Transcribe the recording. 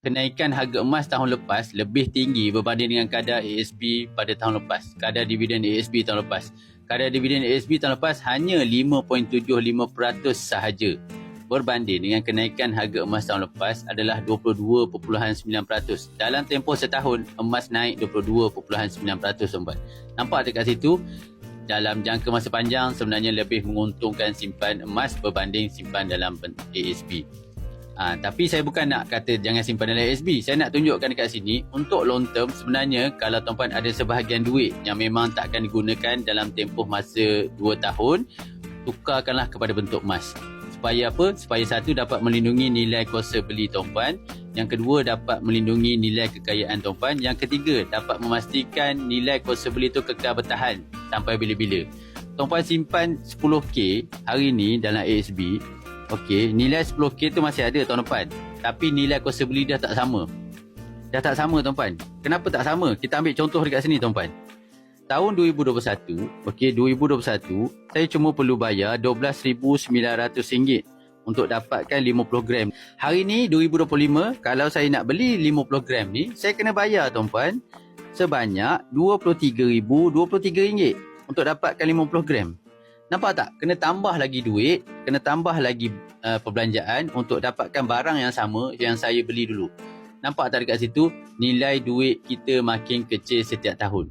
kenaikan harga emas tahun lepas lebih tinggi berbanding dengan kadar ASB pada tahun lepas. Kadar dividen ASB tahun lepas. Kadar dividen ASB tahun lepas hanya 5.75% sahaja. Berbanding dengan kenaikan harga emas tahun lepas adalah 22.9%. Dalam tempoh setahun, emas naik 22.9%, tuan-tuan. Nampak dekat situ? Dalam jangka masa panjang sebenarnya lebih menguntungkan simpan emas berbanding simpan dalam ASB. Tapi saya bukan nak kata jangan simpan dalam ASB. Saya nak tunjukkan dekat sini, untuk long term sebenarnya kalau tuan-puan ada sebahagian duit yang memang tak akan digunakan dalam tempoh masa 2 tahun, tukarkanlah kepada bentuk emas. Supaya apa? Supaya satu, dapat melindungi nilai kuasa beli tuan-puan. Yang kedua, dapat melindungi nilai kekayaan tuan-puan. Yang ketiga, dapat memastikan nilai kuasa beli itu kekal bertahan sampai bila-bila. Tuan-puan simpan 10k hari ni dalam ASB. Okey, nilai 10k tu masih ada tuan-tuan. Tapi nilai kuasa beli dah tak sama. Dah tak sama tuan-tuan. Kenapa tak sama? Kita ambil contoh dekat sini tuan-tuan. Tahun 2021, okey, 2021, saya cuma perlu bayar RM12,900 untuk dapatkan 50 gram. Hari ni 2025, kalau saya nak beli 50 gram ni, saya kena bayar tuan-tuan sebanyak RM23,023 untuk dapatkan 50 gram. Nampak tak? Kena tambah lagi duit, kena tambah lagi perbelanjaan untuk dapatkan barang yang sama yang saya beli dulu. Nampak tak dekat situ? Nilai duit kita makin kecil setiap tahun.